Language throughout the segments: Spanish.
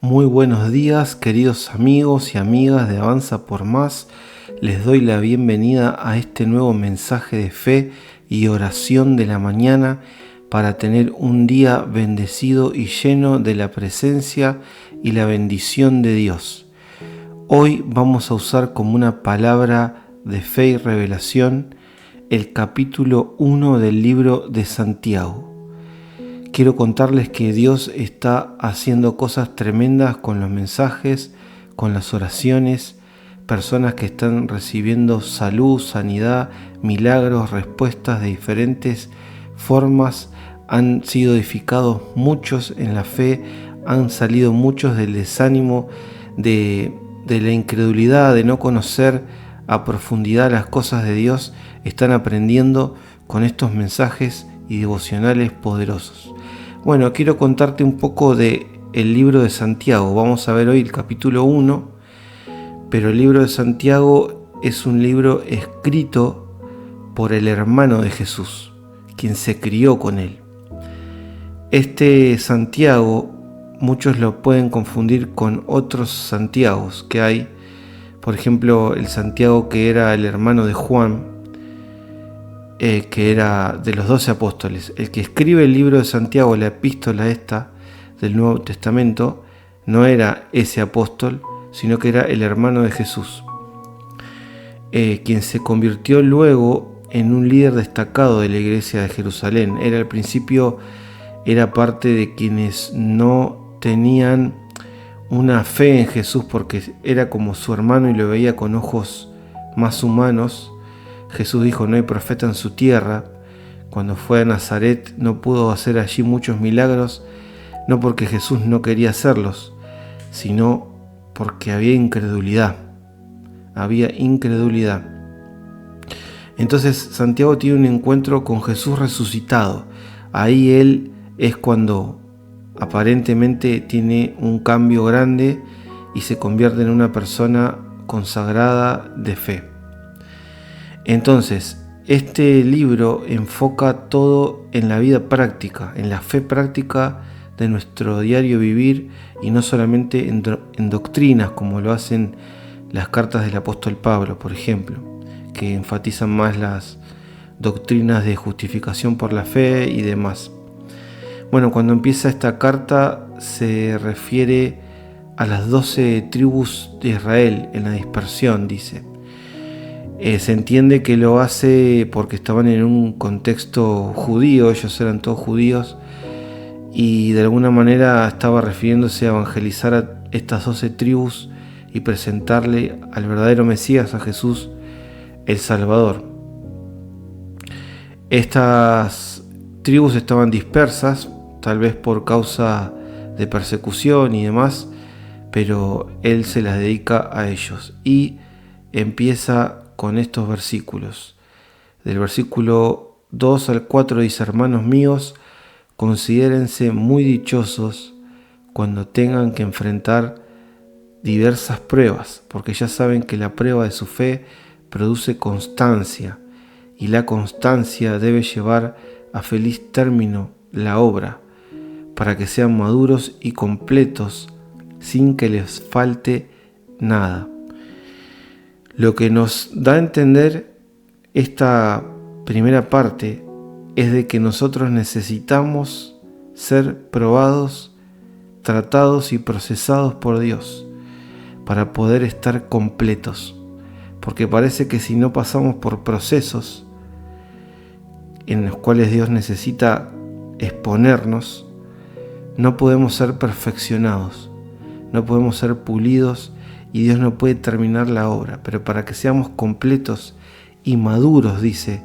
Muy buenos días, queridos amigos y amigas de Avanza por Más. Les doy la bienvenida a este nuevo mensaje de fe y oración de la mañana para tener un día bendecido y lleno de la presencia y la bendición de Dios. Hoy vamos a usar como una palabra de fe y revelación el capítulo 1 del libro de Santiago. Quiero contarles que Dios está haciendo cosas tremendas con los mensajes, con las oraciones, personas que están recibiendo salud, sanidad, milagros, respuestas de diferentes formas. Han sido edificados muchos en la fe, han salido muchos del desánimo, de la incredulidad, de no conocer a profundidad las cosas de Dios. Están aprendiendo con estos mensajes y devocionales poderosos. Bueno, quiero contarte un poco del libro de Santiago. Vamos a ver hoy el capítulo 1, pero el libro de Santiago es un libro escrito por el hermano de Jesús, quien se crió con él. Este Santiago, muchos lo pueden confundir con otros Santiagos que hay. Por ejemplo, el Santiago que era el hermano de Juan, que era de los 12 apóstoles. El que escribe el libro de Santiago, la epístola esta del Nuevo Testamento, no era ese apóstol, sino que era el hermano de Jesús, quien se convirtió luego en un líder destacado de la iglesia de Jerusalén. Al principio era parte de quienes no tenían una fe en Jesús porque era como su hermano y lo veía con ojos más humanos. Jesús dijo: no hay profeta en su tierra. Cuando fue a Nazaret no pudo hacer allí muchos milagros, no porque Jesús no quería hacerlos, sino porque había incredulidad. Entonces Santiago tiene un encuentro con Jesús resucitado. Ahí él es cuando aparentemente tiene un cambio grande y se convierte en una persona consagrada de fe. Entonces, este libro enfoca todo en la vida práctica, en la fe práctica de nuestro diario vivir y no solamente en doctrinas como lo hacen las cartas del apóstol Pablo, por ejemplo, que enfatizan más las doctrinas de justificación por la fe y demás. Bueno, cuando empieza esta carta se refiere a las 12 tribus de Israel en la dispersión, dice. Se entiende que lo hace porque estaban en un contexto judío, ellos eran todos judíos, y de alguna manera estaba refiriéndose a evangelizar a estas 12 tribus y presentarle al verdadero Mesías, a Jesús, el Salvador. Estas tribus estaban dispersas, tal vez por causa de persecución y demás, pero él se las dedica a ellos y empieza con estos versículos. Del versículo 2 al 4 dice: hermanos míos, considérense muy dichosos cuando tengan que enfrentar diversas pruebas, porque ya saben que la prueba de su fe produce constancia, y la constancia debe llevar a feliz término la obra, para que sean maduros y completos sin que les falte nada. Lo que nos da a entender esta primera parte es de que nosotros necesitamos ser probados, tratados y procesados por Dios para poder estar completos. Porque parece que si no pasamos por procesos en los cuales Dios necesita exponernos, no podemos ser perfeccionados, no podemos ser pulidos y Dios no puede terminar la obra. Pero para que seamos completos y maduros, dice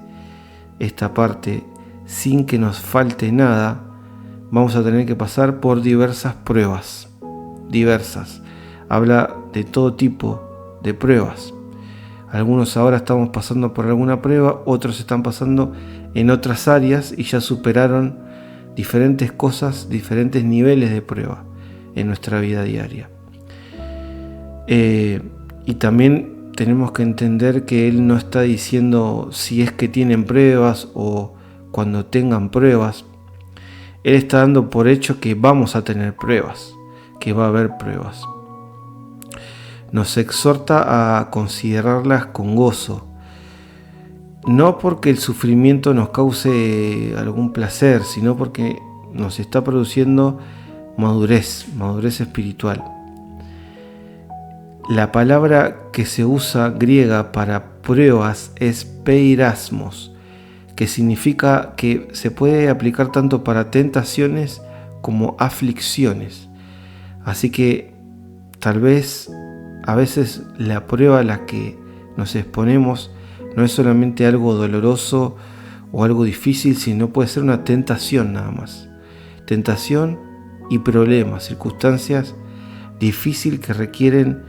esta parte, sin que nos falte nada, vamos a tener que pasar por diversas pruebas. Diversas. Habla de todo tipo de pruebas. Algunos ahora estamos pasando por alguna prueba, otros están pasando en otras áreas y ya superaron diferentes cosas, diferentes niveles de prueba en nuestra vida diaria. Y también tenemos que entender que Él no está diciendo si es que tienen pruebas o cuando tengan pruebas. Él está dando por hecho que vamos a tener pruebas, que va a haber pruebas. Nos exhorta a considerarlas con gozo, no porque el sufrimiento nos cause algún placer, sino porque nos está produciendo madurez espiritual. La palabra que se usa griega para pruebas es peirasmos, que significa que se puede aplicar tanto para tentaciones como aflicciones. Así que tal vez a veces la prueba a la que nos exponemos no es solamente algo doloroso o algo difícil, sino puede ser una tentación nada más. Tentación y problemas, circunstancias difíciles que requieren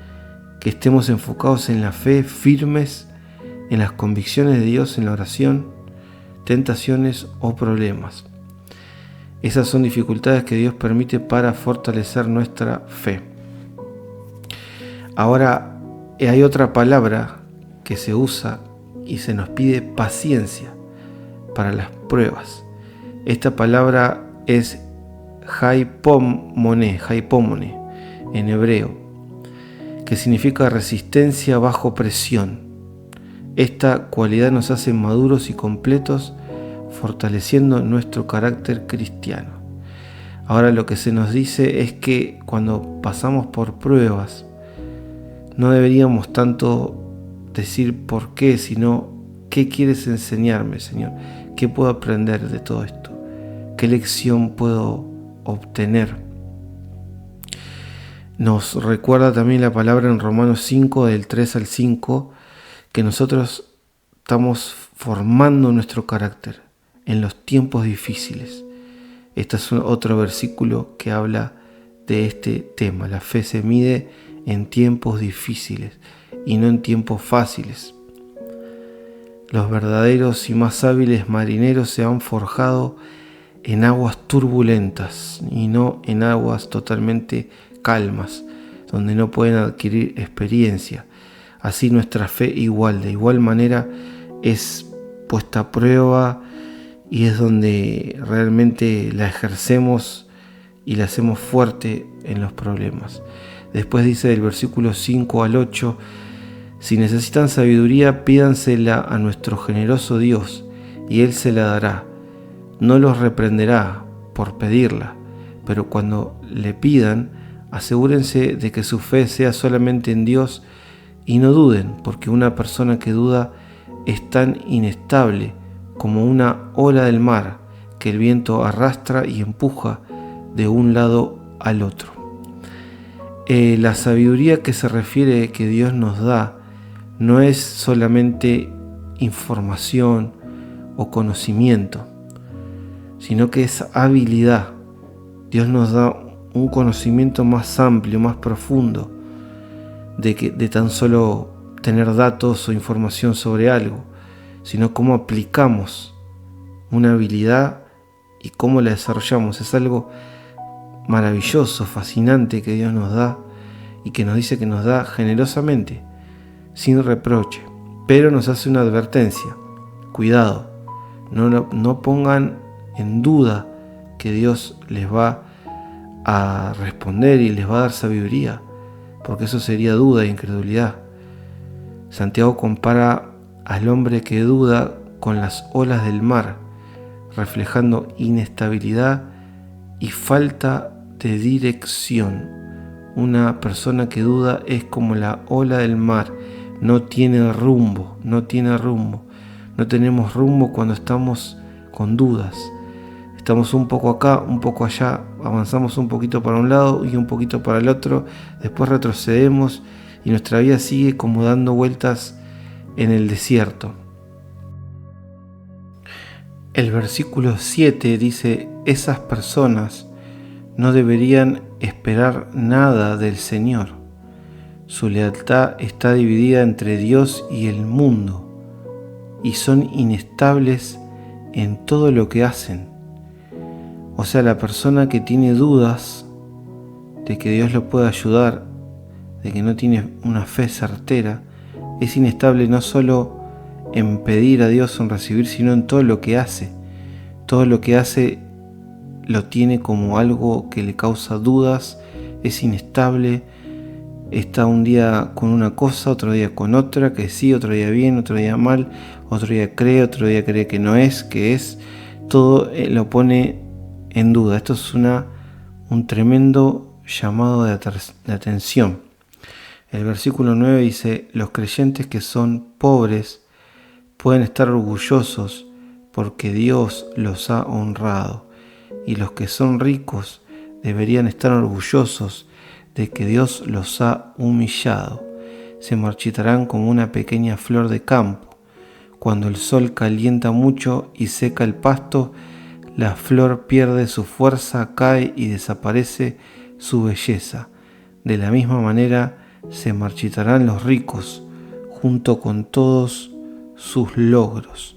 que estemos enfocados en la fe, firmes en las convicciones de Dios, en la oración, tentaciones o problemas. Esas son dificultades que Dios permite para fortalecer nuestra fe. Ahora, hay otra palabra que se usa y se nos pide paciencia para las pruebas. Esta palabra es haipomone en hebreo, que significa resistencia bajo presión. Esta cualidad nos hace maduros y completos, fortaleciendo nuestro carácter cristiano. Ahora lo que se nos dice es que cuando pasamos por pruebas, no deberíamos tanto decir por qué, sino qué quieres enseñarme, Señor, qué puedo aprender de todo esto, qué lección puedo obtener. Nos recuerda también la palabra en Romanos 5, del 3 al 5, que nosotros estamos formando nuestro carácter en los tiempos difíciles. Este es otro versículo que habla de este tema. La fe se mide en tiempos difíciles y no en tiempos fáciles. Los verdaderos y más hábiles marineros se han forjado en aguas turbulentas y no en aguas totalmente calmas, donde no pueden adquirir experiencia. Así nuestra fe de igual manera es puesta a prueba y es donde realmente la ejercemos y la hacemos fuerte en los problemas. Después dice del versículo 5 al 8, si necesitan sabiduría, pídansela a nuestro generoso Dios y Él se la dará. No los reprenderá por pedirla, pero cuando le pidan, asegúrense de que su fe sea solamente en Dios y no duden, porque una persona que duda es tan inestable como una ola del mar que el viento arrastra y empuja de un lado al otro. La sabiduría que se refiere que Dios nos da no es solamente información o conocimiento, sino que es habilidad. Dios nos da un conocimiento más amplio, más profundo, de tan solo tener datos o información sobre algo, sino cómo aplicamos una habilidad y cómo la desarrollamos. Es algo maravilloso, fascinante que Dios nos da y que nos dice que nos da generosamente, sin reproche, pero nos hace una advertencia: cuidado, no pongan en duda que Dios les va a responder y les va a dar sabiduría, porque eso sería duda e incredulidad. Santiago compara al hombre que duda con las olas del mar, reflejando inestabilidad y falta de dirección. Una persona que duda es como la ola del mar, no tiene rumbo. No tenemos rumbo cuando estamos con dudas. Estamos un poco acá, un poco allá, avanzamos un poquito para un lado y un poquito para el otro, después retrocedemos y nuestra vida sigue como dando vueltas en el desierto. El versículo 7 dice: esas personas no deberían esperar nada del Señor. Su lealtad está dividida entre Dios y el mundo y son inestables en todo lo que hacen. O sea, la persona que tiene dudas de que Dios lo pueda ayudar, de que no tiene una fe certera, es inestable no solo en pedir a Dios o en recibir, sino en todo lo que hace. Todo lo que hace lo tiene como algo que le causa dudas, es inestable, está un día con una cosa, otro día con otra, que sí, otro día bien, otro día mal, otro día cree que no es, que es, todo lo pone en duda. Esto es un tremendo llamado de atención. El versículo 9 dice: los creyentes que son pobres pueden estar orgullosos porque Dios los ha honrado, y los que son ricos deberían estar orgullosos de que Dios los ha humillado. Se marchitarán como una pequeña flor de campo. Cuando el sol calienta mucho y seca el pasto, la flor pierde su fuerza, cae y desaparece su belleza. De la misma manera se marchitarán los ricos junto con todos sus logros.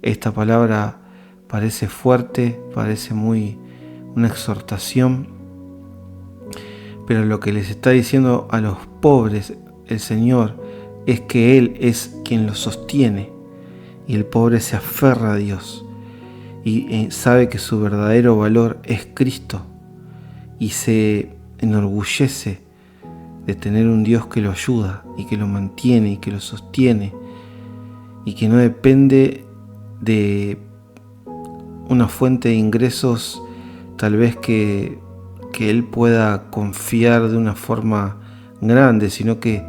Esta palabra parece fuerte, parece muy una exhortación, pero lo que les está diciendo a los pobres el Señor es que Él es quien los sostiene, y el pobre se aferra a Dios y sabe que su verdadero valor es Cristo, y se enorgullece de tener un Dios que lo ayuda y que lo mantiene y que lo sostiene, y que no depende de una fuente de ingresos tal vez que él pueda confiar de una forma grande, sino que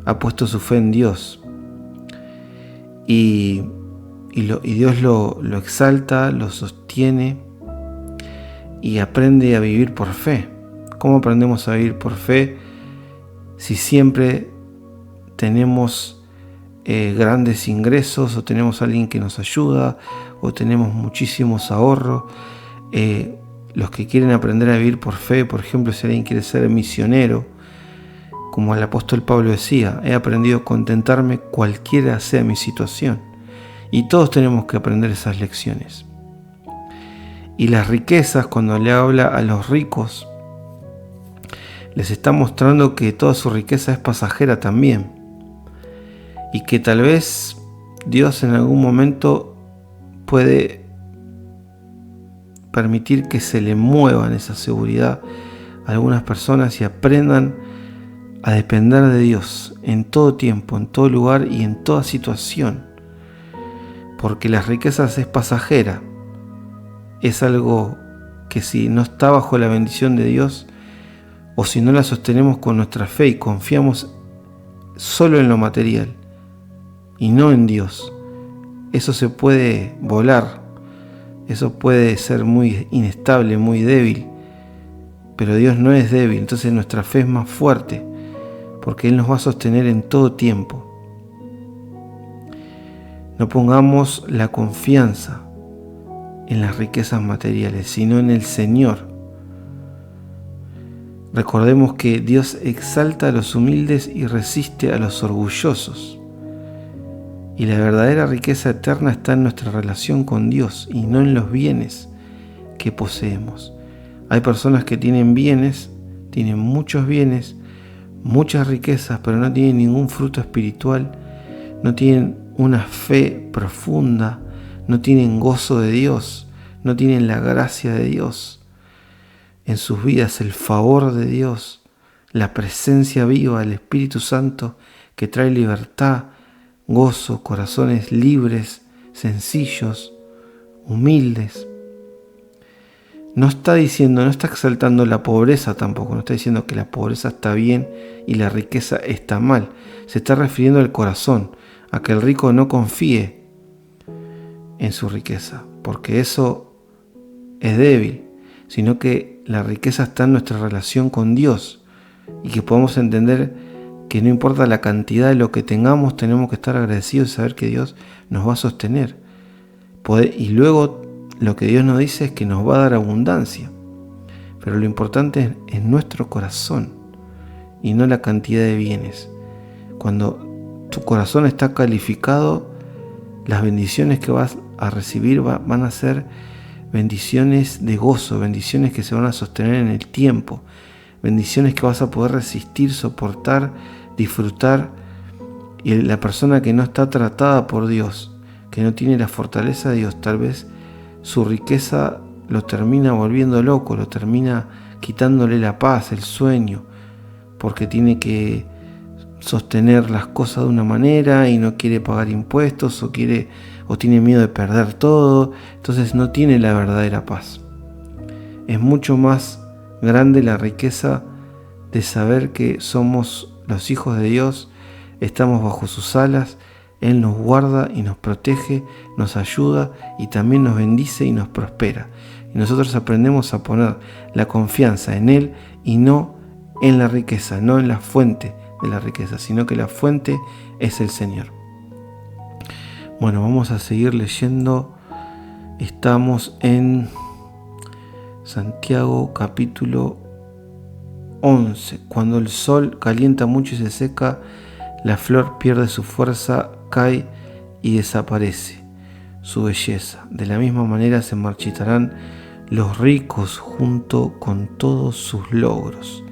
ha puesto su fe en Dios. Y Dios lo exalta, lo sostiene y aprende a vivir por fe. ¿Cómo aprendemos a vivir por fe si siempre tenemos grandes ingresos, o tenemos a alguien que nos ayuda, o tenemos muchísimos ahorros? Los que quieren aprender a vivir por fe, por ejemplo, si alguien quiere ser misionero, como el apóstol Pablo decía: he aprendido a contentarme cualquiera sea mi situación. Y todos tenemos que aprender esas lecciones. Y las riquezas, cuando le habla a los ricos, les está mostrando que toda su riqueza es pasajera también, y que tal vez Dios en algún momento puede permitir que se le muevan esa seguridad a algunas personas y aprendan a depender de Dios en todo tiempo, en todo lugar y en toda situación. Porque las riquezas es pasajera, es algo que si no está bajo la bendición de Dios, o si no la sostenemos con nuestra fe y confiamos solo en lo material y no en Dios, eso se puede volar, eso puede ser muy inestable, muy débil, pero Dios no es débil, entonces nuestra fe es más fuerte, porque Él nos va a sostener en todo tiempo. No pongamos la confianza en las riquezas materiales, sino en el Señor. Recordemos que Dios exalta a los humildes y resiste a los orgullosos. Y la verdadera riqueza eterna está en nuestra relación con Dios y no en los bienes que poseemos. Hay personas que tienen bienes, tienen muchos bienes, muchas riquezas, pero no tienen ningún fruto espiritual, no tienen una fe profunda, no tienen gozo de Dios, no tienen la gracia de Dios en sus vidas, el favor de Dios, la presencia viva del Espíritu Santo que trae libertad, gozo, corazones libres, sencillos, humildes. No está exaltando la pobreza tampoco, no está diciendo que la pobreza está bien y la riqueza está mal. Se está refiriendo al corazón, a que el rico no confíe en su riqueza, porque eso es débil, sino que la riqueza está en nuestra relación con Dios, y que podamos entender que no importa la cantidad de lo que tengamos, tenemos que estar agradecidos y saber que Dios nos va a sostener. Y luego lo que Dios nos dice es que nos va a dar abundancia, pero lo importante es nuestro corazón y no la cantidad de bienes. Cuando tu corazón está calificado, las bendiciones que vas a recibir van a ser bendiciones de gozo, bendiciones que se van a sostener en el tiempo, bendiciones que vas a poder resistir, soportar, disfrutar. Y la persona que no está tratada por Dios, que no tiene la fortaleza de Dios, tal vez su riqueza lo termina volviendo loco, lo termina quitándole la paz, el sueño, porque tiene que sostener las cosas de una manera y no quiere pagar impuestos o tiene miedo de perder todo, entonces no tiene la verdadera paz. Es mucho más grande la riqueza de saber que somos los hijos de Dios, estamos bajo sus alas, Él nos guarda y nos protege, nos ayuda y también nos bendice y nos prospera. Y nosotros aprendemos a poner la confianza en Él y no en la riqueza, no en la fuente de la riqueza, sino que la fuente es el Señor. Bueno, vamos a seguir leyendo. Estamos en Santiago capítulo 11. Cuando el sol calienta mucho y se seca, la flor pierde su fuerza, cae y desaparece su belleza. De la misma manera se marchitarán los ricos junto con todos sus logros.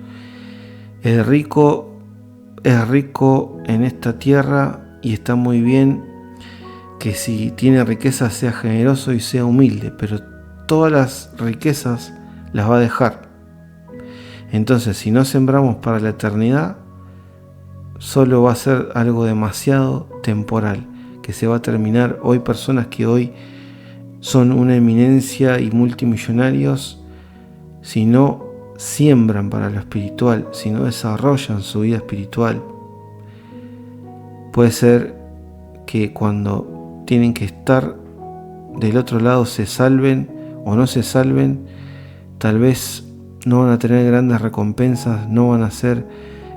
El rico es rico en esta tierra y está muy bien que si tiene riqueza sea generoso y sea humilde, pero todas las riquezas las va a dejar. Entonces, si no sembramos para la eternidad, solo va a ser algo demasiado temporal, que se va a terminar. Hoy personas que hoy son una eminencia y multimillonarios, si no siembran para lo espiritual, si no desarrollan su vida espiritual, puede ser que cuando tienen que estar del otro lado se salven o no se salven, tal vez no van a tener grandes recompensas, no van a ser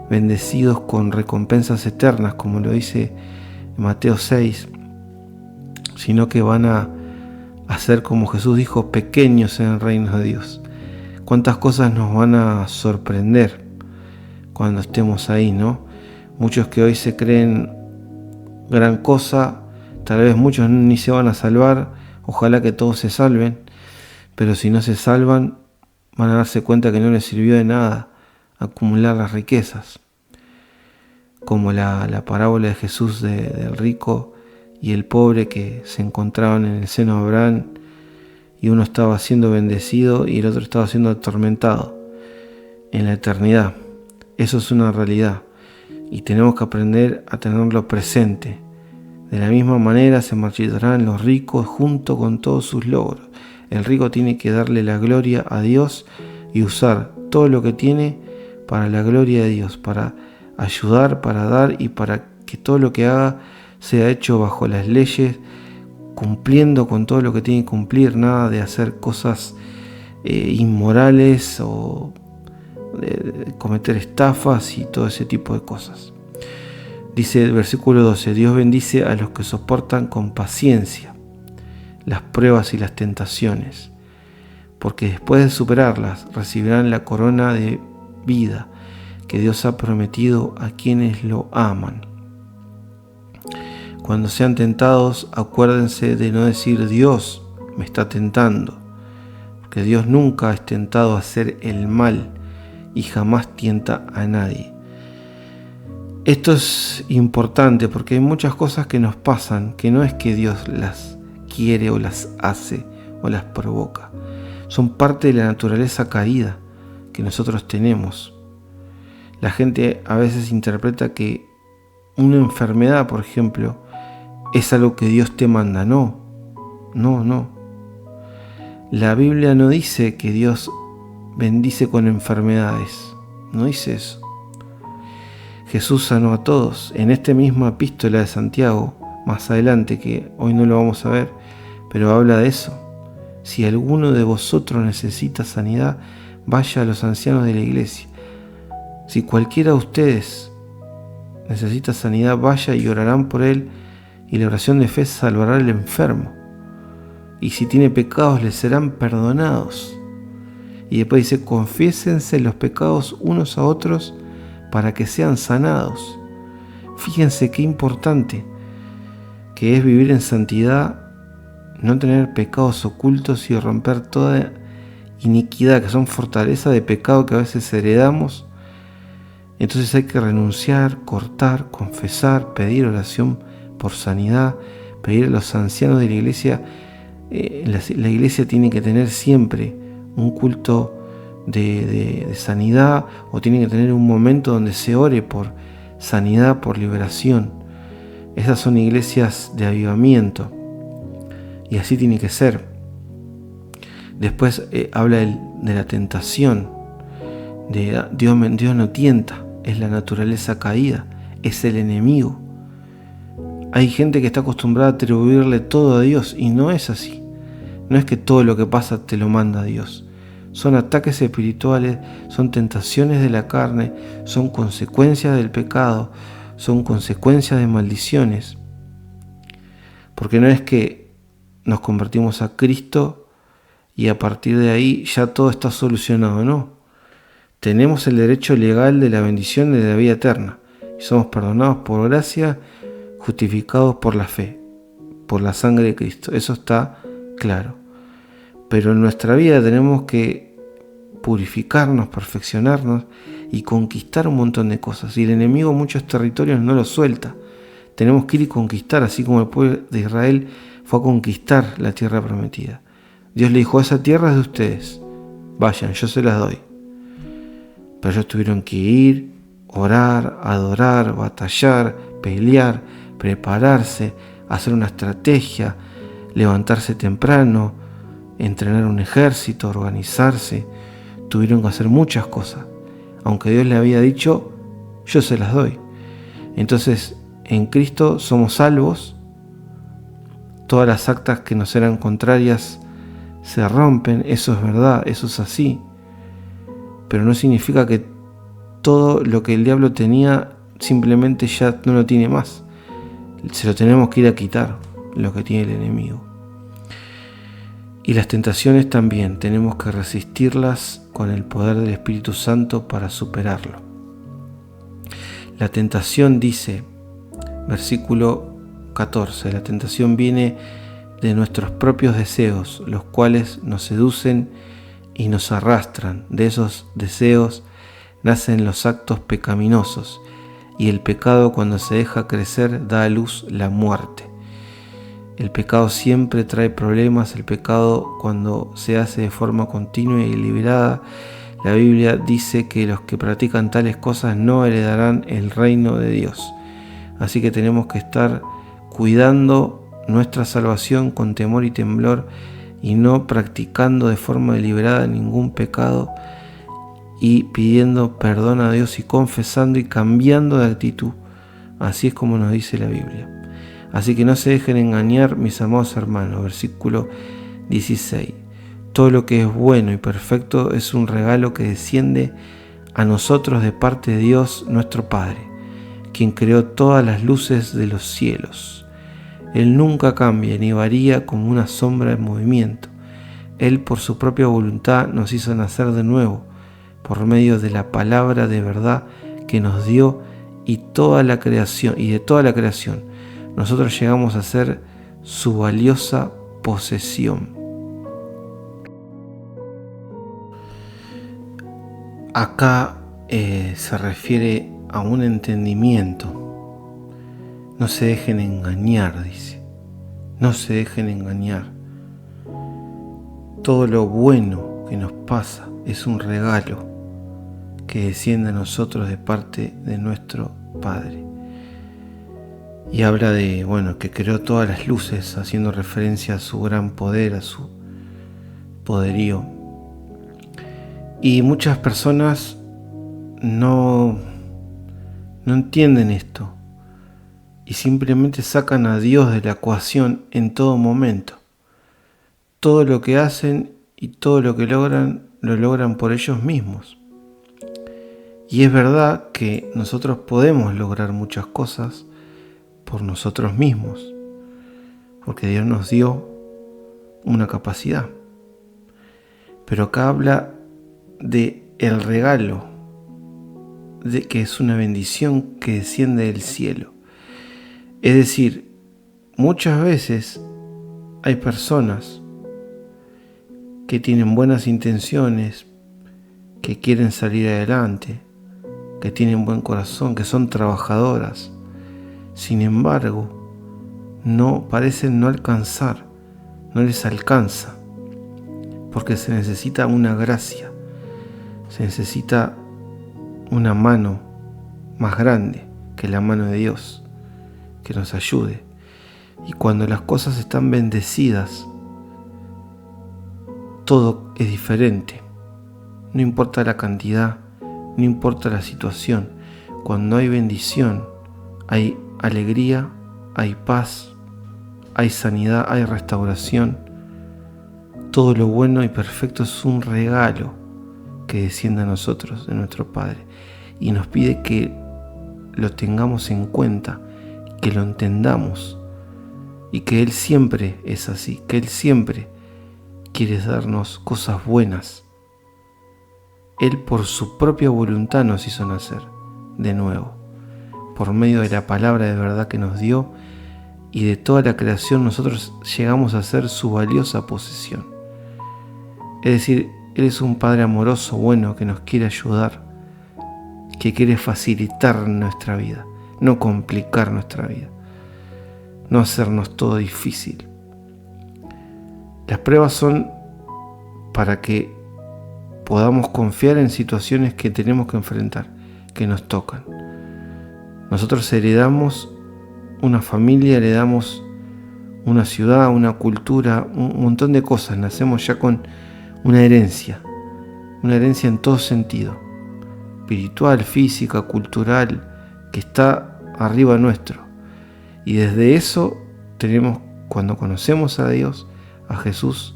bendecidos con recompensas eternas, como lo dice Mateo 6, sino que van a ser, como Jesús dijo, pequeños en el reino de Dios. Cuántas cosas nos van a sorprender cuando estemos ahí, ¿no? Muchos que hoy se creen gran cosa, tal vez muchos ni se van a salvar, ojalá que todos se salven, pero si no se salvan, van a darse cuenta que no les sirvió de nada acumular las riquezas. Como la parábola de Jesús del rico y el pobre que se encontraban en el seno de Abraham, y uno estaba siendo bendecido y el otro estaba siendo atormentado en la eternidad. Eso es una realidad y tenemos que aprender a tenerlo presente. De la misma manera se marchitarán los ricos junto con todos sus logros. El rico tiene que darle la gloria a Dios y usar todo lo que tiene para la gloria de Dios, para ayudar, para dar y para que todo lo que haga sea hecho bajo las leyes, cumpliendo con todo lo que tiene que cumplir, nada de hacer cosas inmorales o de cometer estafas y todo ese tipo de cosas. Dice el versículo 12, Dios bendice a los que soportan con paciencia las pruebas y las tentaciones, porque después de superarlas recibirán la corona de vida que Dios ha prometido a quienes lo aman. Cuando sean tentados, acuérdense de no decir Dios me está tentando, porque Dios nunca es tentado a hacer el mal y jamás tienta a nadie. Esto es importante porque hay muchas cosas que nos pasan que no es que Dios las quiere o las hace o las provoca. Son parte de la naturaleza caída que nosotros tenemos. La gente a veces interpreta que una enfermedad, por ejemplo, es algo que Dios te manda. No. La Biblia no dice que Dios bendice con enfermedades. No dice eso. Jesús sanó a todos. En esta misma epístola de Santiago, más adelante, que hoy no lo vamos a ver, pero habla de eso. Si alguno de vosotros necesita sanidad, vaya a los ancianos de la iglesia. Si cualquiera de ustedes necesita sanidad, vaya y orarán por él, y la oración de fe salvará al enfermo. Y si tiene pecados, les serán perdonados. Y después dice, confiésense los pecados unos a otros para que sean sanados. Fíjense qué importante que es vivir en santidad, no tener pecados ocultos y romper toda iniquidad, que son fortalezas de pecado que a veces heredamos. Entonces hay que renunciar, cortar, confesar, pedir oración por sanidad, pedir a los ancianos de la iglesia. La iglesia tiene que tener siempre un culto de sanidad, o tienen que tener un momento donde se ore por sanidad, por liberación. Esas son iglesias de avivamiento, y así tiene que ser. Después habla de la tentación, de Dios no tienta, es la naturaleza caída, es el enemigo. Hay gente que está acostumbrada a atribuirle todo a Dios, y no es así. No es que todo lo que pasa te lo manda Dios. Son ataques espirituales, son tentaciones de la carne, son consecuencias del pecado, son consecuencias de maldiciones. Porque no es que nos convertimos a Cristo y a partir de ahí ya todo está solucionado, no. Tenemos el derecho legal de la bendición de la vida eterna y somos perdonados por gracia, justificados por la fe, por la sangre de Cristo. Eso está claro. Pero en nuestra vida tenemos que purificarnos, perfeccionarnos y conquistar un montón de cosas. Y el enemigo muchos territorios no los suelta. Tenemos que ir y conquistar, así como el pueblo de Israel fue a conquistar la tierra prometida. Dios le dijo: esa tierra es de ustedes, vayan, yo se las doy. Pero ellos tuvieron que ir, orar, adorar, batallar, pelear, prepararse, hacer una estrategia, levantarse temprano, entrenar un ejército, organizarse. Tuvieron que hacer muchas cosas, aunque Dios le había dicho: yo se las doy. Entonces, en Cristo somos salvos. Todas las actas que nos eran contrarias se rompen. Eso es verdad, eso es así. Pero no significa que todo lo que el diablo tenía simplemente ya no lo tiene más. Se lo tenemos que ir a quitar, lo que tiene el enemigo. Y las tentaciones también tenemos que resistirlas con el poder del Espíritu Santo para superarlo. La tentación, dice, versículo 14, la tentación viene de nuestros propios deseos, los cuales nos seducen y nos arrastran. De esos deseos nacen los actos pecaminosos, y el pecado, cuando se deja crecer, da a luz la muerte. El pecado siempre trae problemas. El pecado, cuando se hace de forma continua y deliberada, la Biblia dice que los que practican tales cosas no heredarán el reino de Dios. Así que tenemos que estar cuidando nuestra salvación con temor y temblor, y no practicando de forma deliberada ningún pecado, y pidiendo perdón a Dios y confesando y cambiando de actitud. Así es como nos dice la Biblia. Así que no se dejen engañar, mis amados hermanos. Versículo 16. Todo lo que es bueno y perfecto es un regalo que desciende a nosotros de parte de Dios nuestro Padre, quien creó todas las luces de los cielos. Él nunca cambia ni varía como una sombra en movimiento. Él, por su propia voluntad, nos hizo nacer de nuevo por medio de la palabra de verdad que nos dio, y de toda la creación nosotros llegamos a ser su valiosa posesión. Acá se refiere a un entendimiento. No se dejen engañar, dice. No se dejen engañar. Todo lo bueno que nos pasa es un regalo que desciende a nosotros de parte de nuestro Padre. Y habla de, que creó todas las luces, haciendo referencia a su gran poder, a su poderío. Y muchas personas no entienden esto y simplemente sacan a Dios de la ecuación en todo momento. Todo lo que hacen y todo lo que logran, lo logran por ellos mismos. Y es verdad que nosotros podemos lograr muchas cosas por nosotros mismos, porque Dios nos dio una capacidad. Pero acá habla de el regalo, de que es una bendición que desciende del cielo. Es decir, muchas veces hay personas que tienen buenas intenciones, que quieren salir adelante, que tienen buen corazón, que son trabajadoras. Sin embargo, parecen no alcanzar, no les alcanza, porque se necesita una gracia. Se necesita una mano más grande que la mano de Dios que nos ayude. Y cuando las cosas están bendecidas, todo es diferente. No importa la cantidad, no importa la situación. Cuando hay bendición, hay alegría, hay paz, hay sanidad, hay restauración. Todo lo bueno y perfecto es un regalo que desciende a nosotros, de nuestro Padre. Y nos pide que lo tengamos en cuenta, que lo entendamos. Y que Él siempre es así, que Él siempre quiere darnos cosas buenas. Él por su propia voluntad nos hizo nacer de nuevo, por medio de la palabra de verdad que nos dio, y de toda la creación nosotros llegamos a ser su valiosa posesión. Es decir, Él es un Padre amoroso, bueno, que nos quiere ayudar, que quiere facilitar nuestra vida, no complicar nuestra vida, no hacernos todo difícil. Las pruebas son para que podamos confiar en situaciones que tenemos que enfrentar, que nos tocan. Nosotros heredamos una familia, heredamos una ciudad, una cultura, un montón de cosas. Nacemos ya con una herencia en todo sentido, espiritual, física, cultural, que está arriba nuestro. Y desde eso tenemos, cuando conocemos a Dios, a Jesús,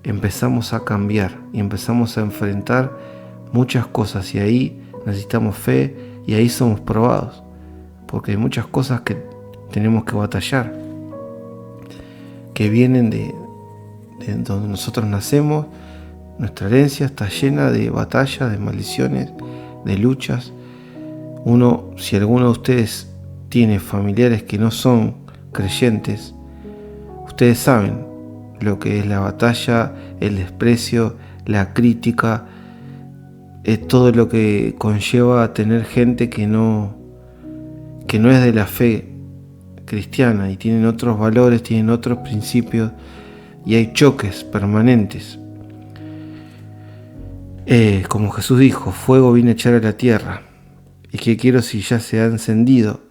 empezamos a cambiar y empezamos a enfrentar muchas cosas, y ahí necesitamos fe y ahí somos probados, porque hay muchas cosas que tenemos que batallar, que vienen de donde nosotros nacemos. Nuestra herencia está llena de batallas, de maldiciones, de luchas. Si alguno de ustedes tiene familiares que no son creyentes, ustedes saben lo que es la batalla, el desprecio, la crítica, todo lo que conlleva a tener gente que no es de la fe cristiana y tienen otros valores, tienen otros principios, y hay choques permanentes. Como Jesús dijo, fuego vine a echar a la tierra, y qué quiero si ya se ha encendido.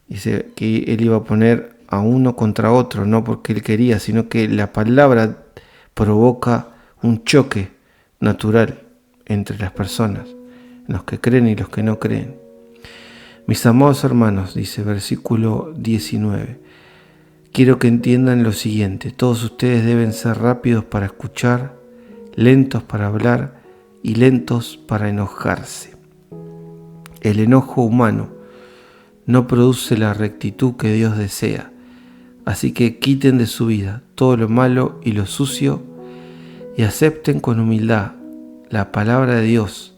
Dice que Él iba a poner a uno contra otro, no porque Él quería, sino que la palabra provoca un choque natural entre las personas, los que creen y los que no creen. Mis amados hermanos, dice versículo 19, quiero que entiendan lo siguiente: todos ustedes deben ser rápidos para escuchar, lentos para hablar y lentos para enojarse. El enojo humano no produce la rectitud que Dios desea. Así que quiten de su vida todo lo malo y lo sucio y acepten con humildad la palabra de Dios,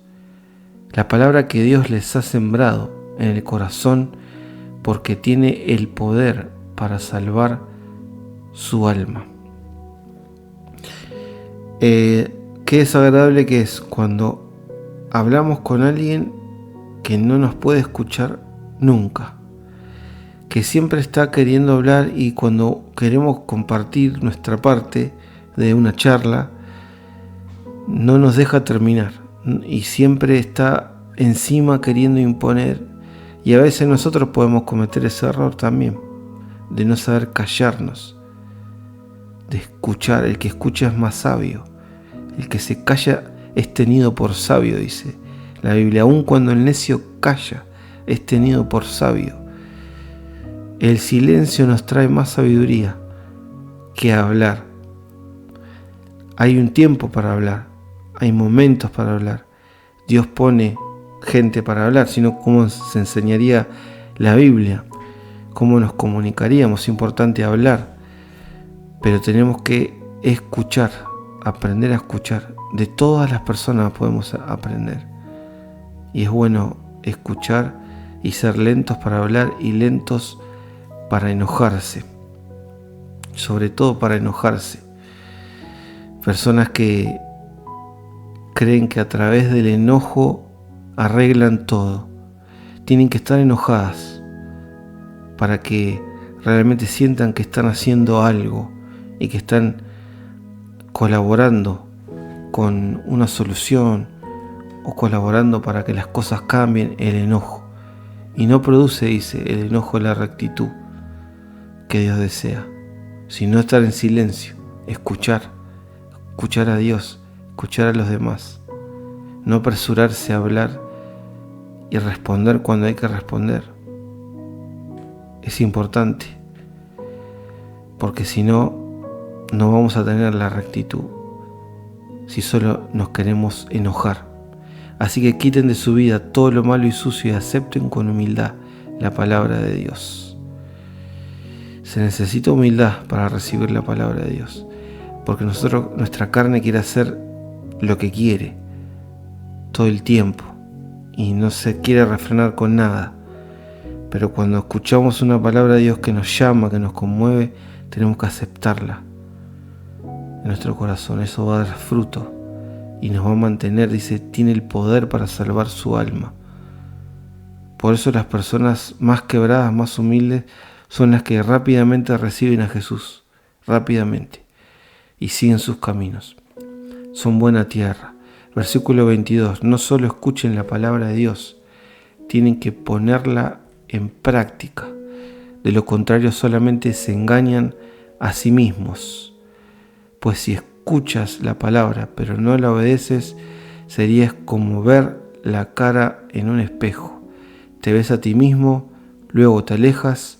la palabra que Dios les ha sembrado en el corazón, porque tiene el poder para salvar su alma. Qué desagradable que es cuando hablamos con alguien que no nos puede escuchar nunca, que siempre está queriendo hablar, y cuando queremos compartir nuestra parte de una charla no nos deja terminar y siempre está encima queriendo imponer. Y a veces nosotros podemos cometer ese error también, de no saber callarnos, de escuchar. El que escucha es más sabio, el que se calla es tenido por sabio, dice la Biblia. Aun cuando el necio calla, es tenido por sabio. El silencio nos trae más sabiduría que hablar. Hay un tiempo para hablar, hay momentos para hablar. Dios pone gente para hablar, sino cómo se enseñaría la Biblia, cómo nos comunicaríamos. Es importante hablar, pero tenemos que escuchar, aprender a escuchar. De todas las personas podemos aprender, y es bueno escuchar y ser lentos para hablar y lentos para enojarse, sobre todo para enojarse. Personas que creen que a través del enojo arreglan todo. Tienen que estar enojadas para que realmente sientan que están haciendo algo y que están colaborando con una solución o colaborando para que las cosas cambien, el enojo. Y no produce, dice, el enojo la rectitud que Dios desea, sino estar en silencio, escuchar a Dios, escuchar a los demás, no apresurarse a hablar y responder cuando hay que responder. Es importante, porque si no, no vamos a tener la rectitud, si solo nos queremos enojar. Así que quiten de su vida todo lo malo y sucio y acepten con humildad la palabra de Dios. Se necesita humildad para recibir la palabra de Dios, porque nuestra carne quiere hacer lo que quiere todo el tiempo y no se quiere refrenar con nada. Pero cuando escuchamos una palabra de Dios que nos llama, que nos conmueve, tenemos que aceptarla en nuestro corazón. Eso va a dar fruto y nos va a mantener, dice, tiene el poder para salvar su alma. Por eso las personas más quebradas, más humildes, son las que rápidamente reciben a Jesús, rápidamente, y siguen sus caminos. Son buena tierra. Versículo 22, no solo escuchen la palabra de Dios, tienen que ponerla en práctica. De lo contrario, solamente se engañan a sí mismos. Pues si escuchas la palabra, pero no la obedeces, serías como ver la cara en un espejo. Te ves a ti mismo, luego te alejas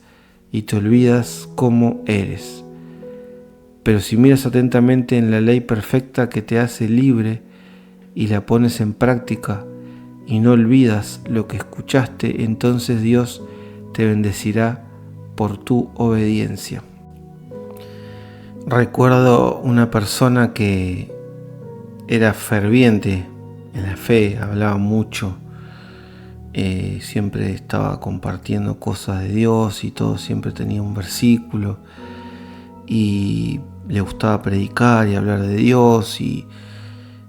y te olvidas cómo eres. Pero si miras atentamente en la ley perfecta que te hace libre y la pones en práctica y no olvidas lo que escuchaste, entonces Dios te bendecirá por tu obediencia. Recuerdo una persona que era ferviente en la fe, hablaba mucho, siempre estaba compartiendo cosas de Dios y todo, siempre tenía un versículo y le gustaba predicar y hablar de Dios y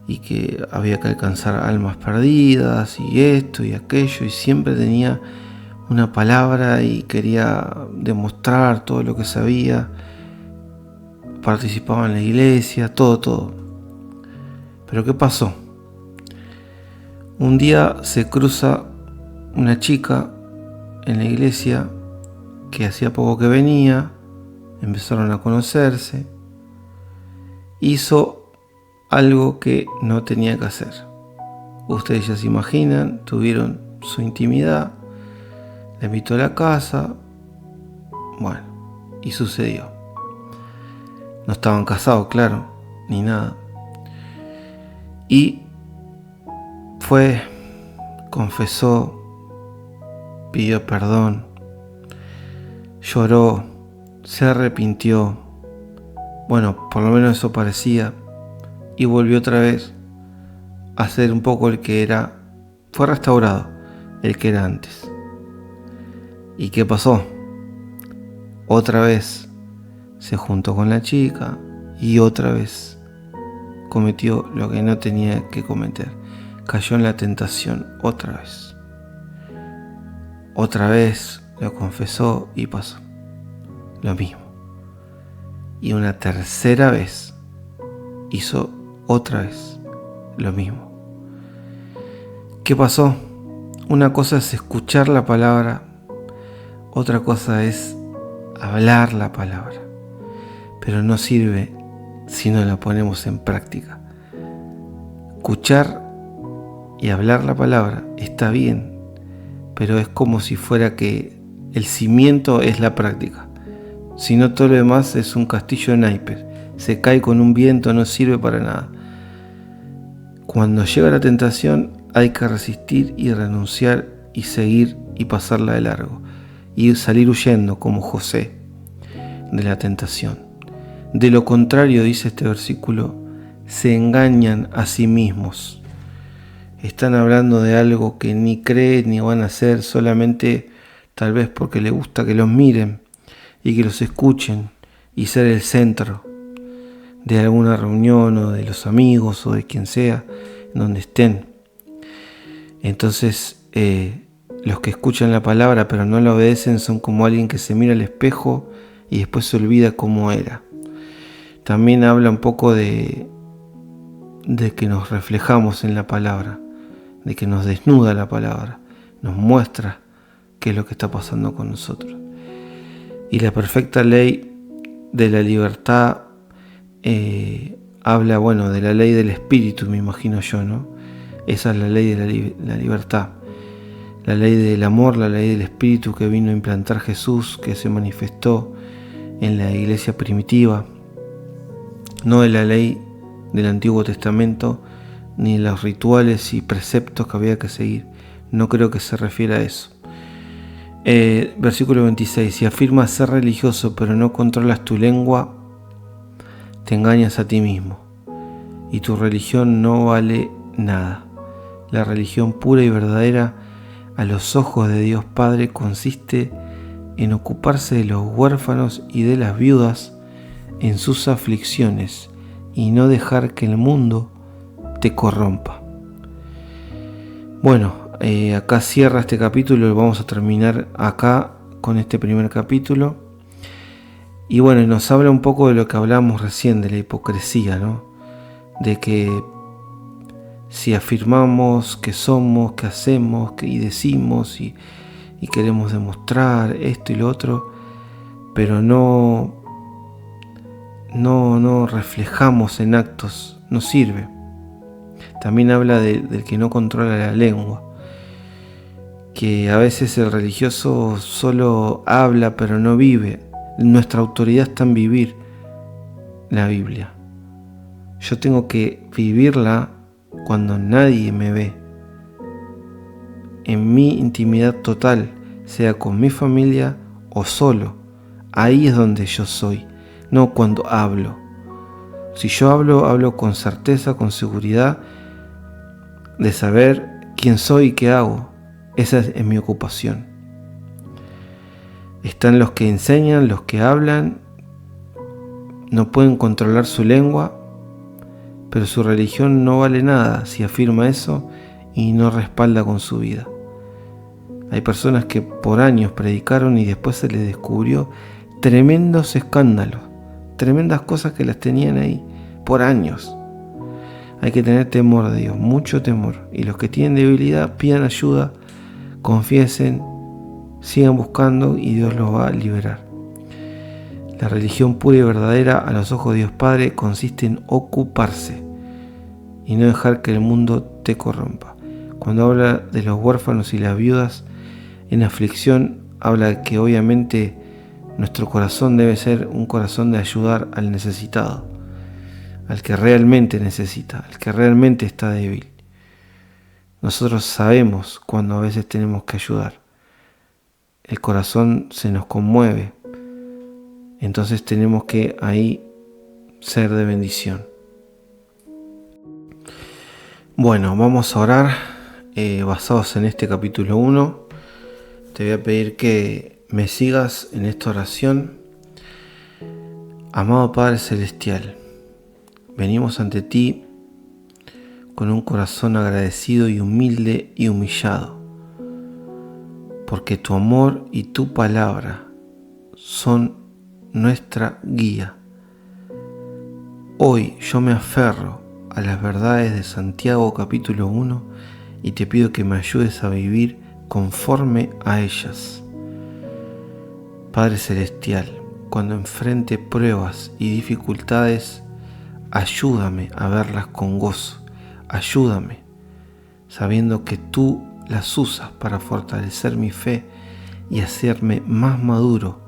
que había que alcanzar almas perdidas y esto y aquello, y siempre tenía una palabra y quería demostrar todo lo que sabía. Participaba en la iglesia, todo. Pero ¿qué pasó? Un día se cruza una chica en la iglesia que hacía poco que venía, empezaron a conocerse, hizo algo que no tenía que hacer. Ustedes ya se imaginan, tuvieron su intimidad, la invitó a la casa, bueno, y sucedió. No estaban casados, claro, ni nada. Y fue, confesó, pidió perdón, lloró, se arrepintió. Bueno, por lo menos eso parecía. Y volvió otra vez a ser un poco el que era. Fue restaurado el que era antes. ¿Y qué pasó? Otra vez se juntó con la chica y otra vez cometió lo que no tenía que cometer. Cayó en la tentación otra vez. Otra vez lo confesó y pasó lo mismo. Y una tercera vez hizo otra vez lo mismo. ¿Qué pasó? Una cosa es escuchar la palabra, otra cosa es hablar la palabra. Pero no sirve si no la ponemos en práctica. Escuchar y hablar la palabra está bien, pero es como si fuera que el cimiento es la práctica. Si no, todo lo demás es un castillo de naipes. Se cae con un viento, no sirve para nada. Cuando llega la tentación hay que resistir y renunciar y seguir y pasarla de largo y salir huyendo como José de la tentación. De lo contrario, dice este versículo, se engañan a sí mismos. Están hablando de algo que ni creen ni van a hacer, solamente tal vez porque les gusta que los miren y que los escuchen y ser el centro de alguna reunión o de los amigos o de quien sea, donde estén. Entonces, los que escuchan la palabra pero no la obedecen son como alguien que se mira al espejo y después se olvida cómo era. También habla un poco de de que nos reflejamos en la palabra, de que nos desnuda la palabra, nos muestra qué es lo que está pasando con nosotros. Y la perfecta ley de la libertad habla, de la ley del espíritu, me imagino yo, ¿no? Esa es la ley de la libertad. La ley del amor, la ley del espíritu que vino a implantar Jesús, que se manifestó en la iglesia primitiva. No de la ley del Antiguo Testamento, ni los rituales y preceptos que había que seguir. No creo que se refiera a eso. Versículo 26. Si afirmas ser religioso pero no controlas tu lengua, te engañas a ti mismo y tu religión no vale nada. La religión pura y verdadera a los ojos de Dios Padre consiste en ocuparse de los huérfanos y de las viudas en sus aflicciones y no dejar que el mundo te corrompa. Acá cierra este capítulo y vamos a terminar acá con este primer capítulo. Y nos habla un poco de lo que hablamos recién, de la hipocresía, ¿no? De que si afirmamos que somos, que hacemos, y decimos y queremos demostrar esto y lo otro, pero no reflejamos en actos, no sirve. También habla del que no controla la lengua, que a veces el religioso solo habla pero no vive. Nuestra autoridad está en vivir la Biblia. Yo tengo que vivirla cuando nadie me ve, en mi intimidad total, sea con mi familia o solo. Ahí es donde yo soy, no cuando hablo. Si yo hablo con certeza, con seguridad de saber quién soy y qué hago. Esa es mi ocupación. Están los que enseñan, los que hablan, no pueden controlar su lengua, pero su religión no vale nada si afirma eso y no respalda con su vida. Hay personas que por años predicaron y después se les descubrió tremendos escándalos, tremendas cosas que las tenían ahí por años. Hay que tener temor de Dios, mucho temor. Y los que tienen debilidad, pidan ayuda, confiesen, sigan buscando y Dios los va a liberar. La religión pura y verdadera a los ojos de Dios Padre consiste en ocuparse y no dejar que el mundo te corrompa. Cuando habla de los huérfanos y las viudas en aflicción, habla de que obviamente nuestro corazón debe ser un corazón de ayudar al necesitado, al que realmente necesita, al que realmente está débil. Nosotros sabemos cuando a veces tenemos que ayudar. El corazón se nos conmueve. Entonces tenemos que ahí ser de bendición. Vamos a orar basados en este capítulo 1. Te voy a pedir que me sigas en esta oración. Amado Padre Celestial, venimos ante ti con un corazón agradecido y humilde y humillado, porque tu amor y tu palabra son nuestra guía. Hoy yo me aferro a las verdades de Santiago capítulo 1 y te pido que me ayudes a vivir conforme a ellas. Padre Celestial, cuando enfrente pruebas y dificultades, ayúdame a verlas con gozo. Ayúdame, sabiendo que tú las usas para fortalecer mi fe y hacerme más maduro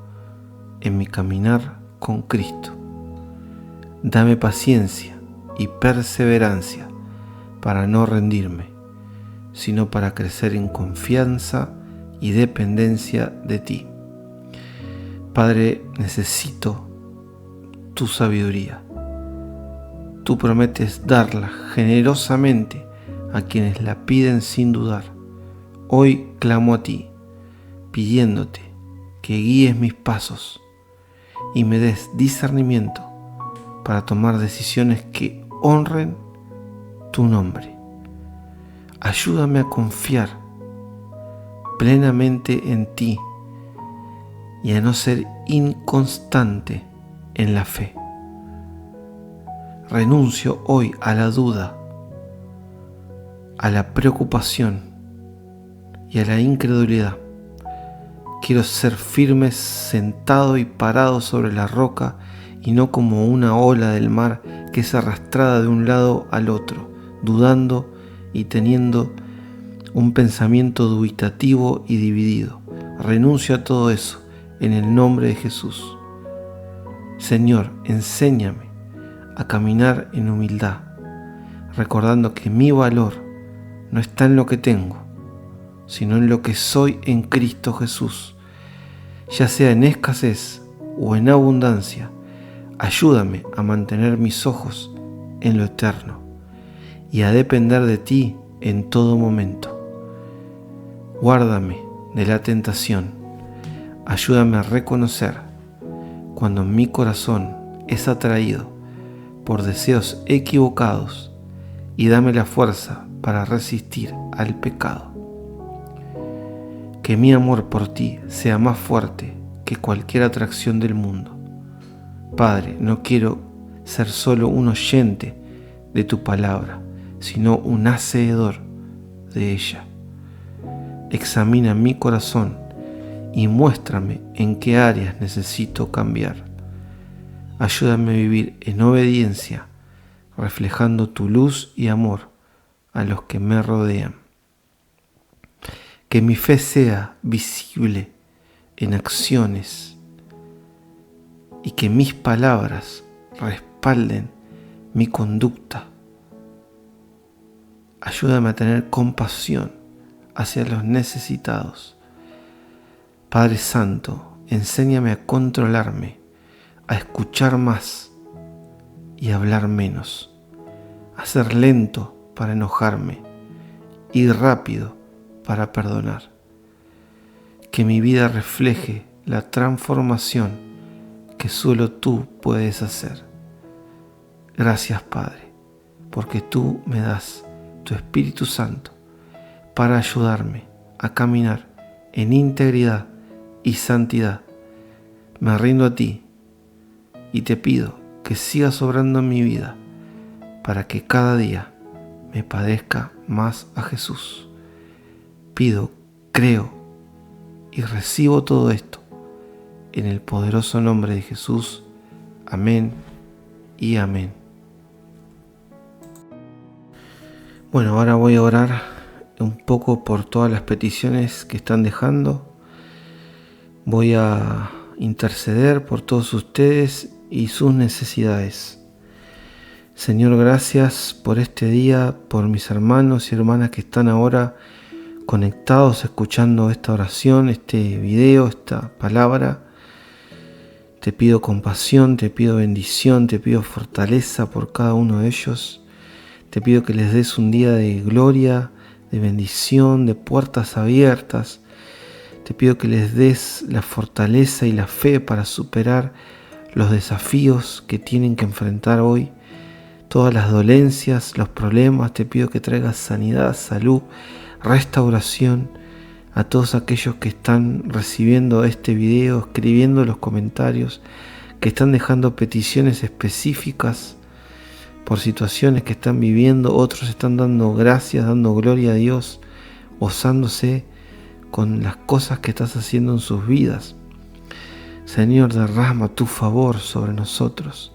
en mi caminar con Cristo. Dame paciencia y perseverancia para no rendirme, sino para crecer en confianza y dependencia de ti. Padre, necesito tu sabiduría. Tú prometes darla generosamente a quienes la piden sin dudar. Hoy clamo a ti, pidiéndote que guíes mis pasos y me des discernimiento para tomar decisiones que honren tu nombre. Ayúdame a confiar plenamente en ti y a no ser inconstante en la fe. Renuncio hoy a la duda, a la preocupación y a la incredulidad. Quiero ser firme, sentado y parado sobre la roca y no como una ola del mar que es arrastrada de un lado al otro, dudando y teniendo un pensamiento dubitativo y dividido. Renuncio a todo eso en el nombre de Jesús. Señor, enséñame a caminar en humildad, recordando que mi valor no está en lo que tengo, sino en lo que soy en Cristo Jesús. Ya sea en escasez o en abundancia, ayúdame a mantener mis ojos en lo eterno y a depender de ti en todo momento. Guárdame de la tentación. Ayúdame a reconocer cuando mi corazón es atraído por deseos equivocados y dame la fuerza para resistir al pecado. Que mi amor por ti sea más fuerte que cualquier atracción del mundo. Padre, no quiero ser solo un oyente de tu palabra, sino un hacedor de ella. Examina mi corazón y muéstrame en qué áreas necesito cambiar. Ayúdame a vivir en obediencia, reflejando tu luz y amor a los que me rodean. Que mi fe sea visible en acciones y que mis palabras respalden mi conducta. Ayúdame a tener compasión hacia los necesitados. Padre Santo, enséñame a controlarme, a escuchar más y a hablar menos, a ser lento para enojarme y rápido para perdonar. Que mi vida refleje la transformación que solo tú puedes hacer. Gracias, Padre, porque tú me das tu Espíritu Santo para ayudarme a caminar en integridad y santidad. Me rindo a ti y te pido que sigas obrando en mi vida para que cada día me parezca más a Jesús. Pido, creo y recibo todo esto en el poderoso nombre de Jesús. Amén y amén. Bueno, ahora voy a orar un poco por todas las peticiones que están dejando. Voy a interceder por todos ustedes y sus necesidades. Señor, gracias por este día, por mis hermanos y hermanas que están ahora conectados, escuchando esta oración, este video, esta palabra. Te pido compasión, te pido bendición, te pido fortaleza por cada uno de ellos. Te pido que les des un día de gloria, de bendición, de puertas abiertas. Te pido que les des la fortaleza y la fe para superar los desafíos que tienen que enfrentar hoy. Todas las dolencias, los problemas, te pido que traigas sanidad, salud, restauración a todos aquellos que están recibiendo este video, escribiendo los comentarios, que están dejando peticiones específicas por situaciones que están viviendo. Otros están dando gracias, dando gloria a Dios, gozándose con las cosas que estás haciendo en sus vidas. Señor, derrama tu favor sobre nosotros,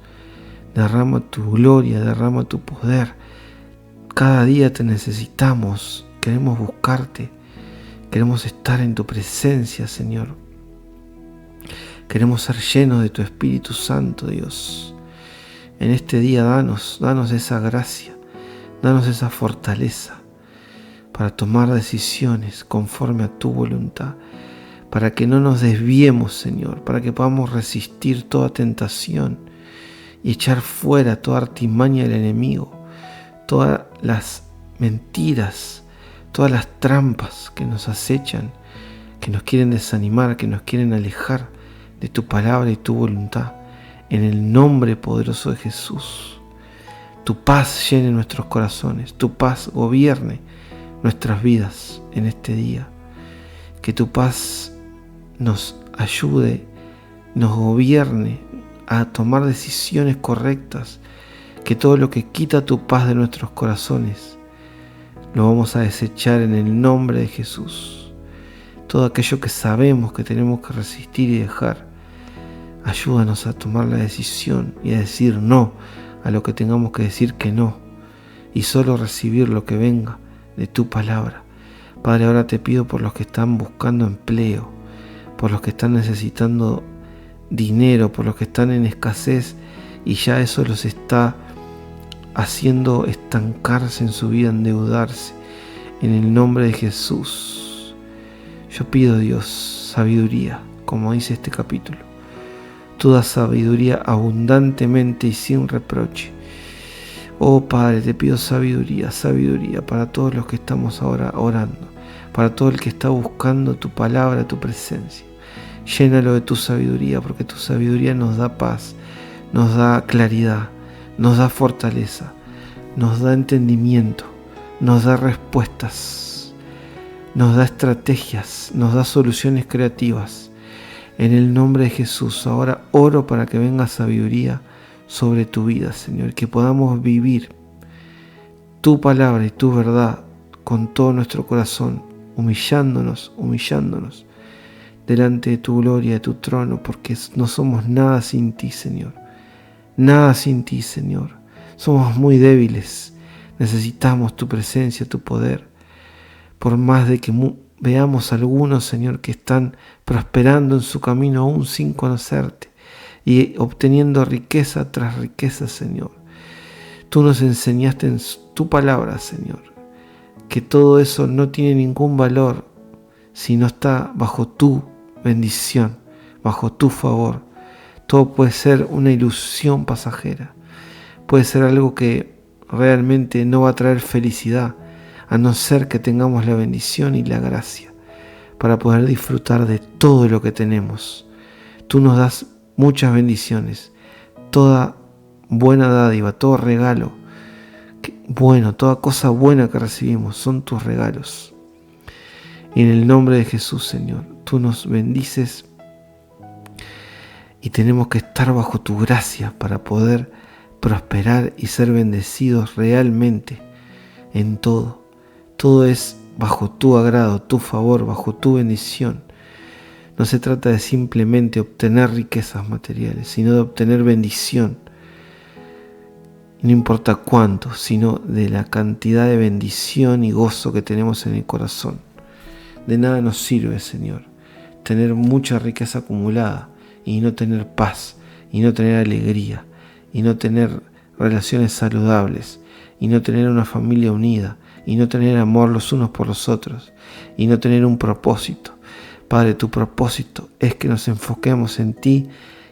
derrama tu gloria, derrama tu poder. Cada día te necesitamos. Queremos buscarte, queremos estar en tu presencia, Señor. Queremos ser llenos de tu Espíritu Santo, Dios. En este día danos esa gracia, danos esa fortaleza para tomar decisiones conforme a tu voluntad, para que no nos desviemos, Señor, para que podamos resistir toda tentación y echar fuera toda artimaña del enemigo, todas las mentiras, todas las trampas que nos acechan, que nos quieren desanimar, que nos quieren alejar de tu palabra y tu voluntad. En el nombre poderoso de Jesús, tu paz llene nuestros corazones, tu paz gobierne nuestras vidas en este día. Que tu paz nos ayude, nos gobierne a tomar decisiones correctas, que todo lo que quita tu paz de nuestros corazones lo vamos a desechar en el nombre de Jesús. Todo aquello que sabemos que tenemos que resistir y dejar, ayúdanos a tomar la decisión y a decir no a lo que tengamos que decir que no, y solo recibir lo que venga de tu palabra. Padre, ahora te pido por los que están buscando empleo, por los que están necesitando dinero, por los que están en escasez y ya eso los está haciendo estancarse en su vida, endeudarse. En el nombre de Jesús, yo pido, Dios, sabiduría, como dice este capítulo. Tú das sabiduría abundantemente y sin reproche. Oh Padre, te pido sabiduría, sabiduría para todos los que estamos ahora orando, para todo el que está buscando tu palabra, tu presencia. Llénalo de tu sabiduría, porque tu sabiduría nos da paz, nos da claridad, nos da fortaleza, nos da entendimiento, nos da respuestas, nos da estrategias, nos da soluciones creativas. En el nombre de Jesús, ahora oro para que venga sabiduría sobre tu vida, Señor, que podamos vivir tu palabra y tu verdad con todo nuestro corazón, humillándonos delante de tu gloria, de tu trono, porque no somos nada sin ti, Señor. Nada sin ti, Señor. Somos muy débiles. Necesitamos tu presencia, tu poder. Por más de que veamos algunos, Señor, que están prosperando en su camino aún sin conocerte y obteniendo riqueza tras riqueza, Señor. Tú nos enseñaste en tu palabra, Señor, que todo eso no tiene ningún valor si no está bajo tu bendición, bajo tu favor. Todo puede ser una ilusión pasajera, puede ser algo que realmente no va a traer felicidad, a no ser que tengamos la bendición y la gracia para poder disfrutar de todo lo que tenemos. Tú nos das muchas bendiciones, toda buena dádiva, todo regalo bueno, toda cosa buena que recibimos son tus regalos. Y en el nombre de Jesús, Señor, tú nos bendices y tenemos que estar bajo tu gracia para poder prosperar y ser bendecidos realmente en todo. Todo es bajo tu agrado, tu favor, bajo tu bendición. No se trata de simplemente obtener riquezas materiales, sino de obtener bendición. No importa cuánto, sino de la cantidad de bendición y gozo que tenemos en el corazón. De nada nos sirve, Señor, tener mucha riqueza acumulada y no tener paz, y no tener alegría, y no tener relaciones saludables, y no tener una familia unida, y no tener amor los unos por los otros, y no tener un propósito. Padre, tu propósito es que nos enfoquemos en ti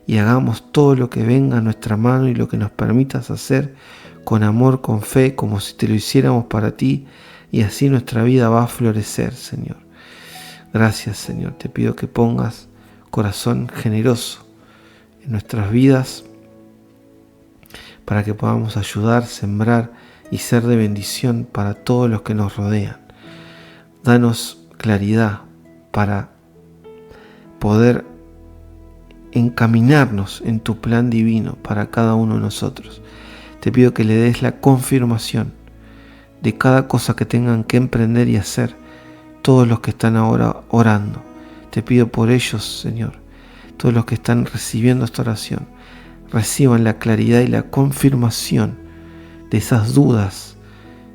y hagamos todo lo que venga a nuestra mano y lo que nos permitas hacer con amor, con fe, como si te lo hiciéramos para ti, y así nuestra vida va a florecer, Señor. Gracias, Señor. Te pido que pongas corazón generoso en nuestras vidas para que podamos ayudar, sembrar y ser de bendición para todos los que nos rodean. Danos claridad para poder encaminarnos en tu plan divino para cada uno de nosotros. Te pido que le des la confirmación de cada cosa que tengan que emprender y hacer todos los que están ahora orando. Te pido por ellos, Señor, todos los que están recibiendo esta oración, reciban la claridad y la confirmación de esas dudas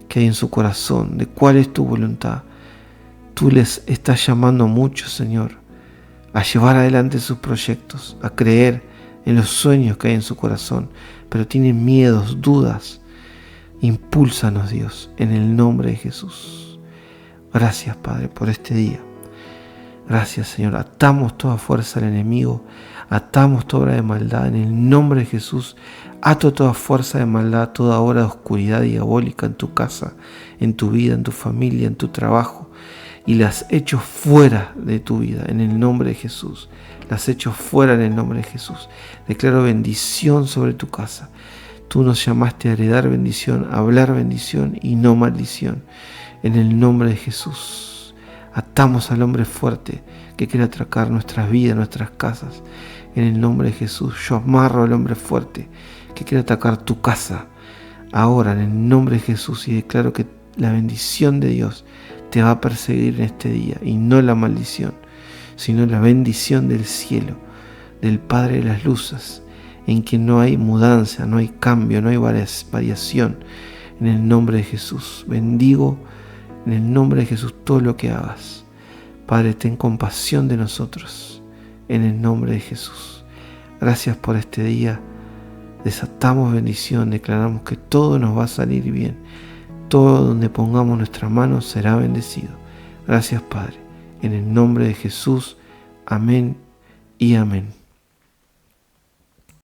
que hay en su corazón, de cuál es tu voluntad. Tú les estás llamando mucho, Señor, a llevar adelante sus proyectos, a creer en los sueños que hay en su corazón, pero tienen miedos, dudas. Impúlsanos, Dios, en el nombre de Jesús. Gracias, Padre, por este día. Gracias, Señor. Atamos toda fuerza al enemigo, atamos toda obra de maldad en el nombre de Jesús. Ato toda fuerza de maldad, toda obra de oscuridad diabólica en tu casa, en tu vida, en tu familia, en tu trabajo, y las echo fuera de tu vida en el nombre de Jesús. Las echo fuera en el nombre de Jesús. Declaro bendición sobre tu casa. Tú nos llamaste a heredar bendición, a hablar bendición y no maldición. En el nombre de Jesús. Atamos al hombre fuerte que quiere atracar nuestras vidas, nuestras casas. En el nombre de Jesús. Yo amarro al hombre fuerte que quiere atacar tu casa. ahora en el nombre de Jesús, y declaro que la bendición de Dios te va a perseguir en este día, y no la maldición, sino la bendición del cielo, del Padre de las luces, en quien no hay mudanza, no hay cambio, no hay variación. En el nombre de Jesús, bendigo en el nombre de Jesús todo lo que hagas. Padre, ten compasión de nosotros, en el nombre de Jesús. Gracias por este día. Desatamos bendición, declaramos que todo nos va a salir bien. Todo donde pongamos nuestra mano será bendecido. Gracias, Padre. En el nombre de Jesús. Amén y amén.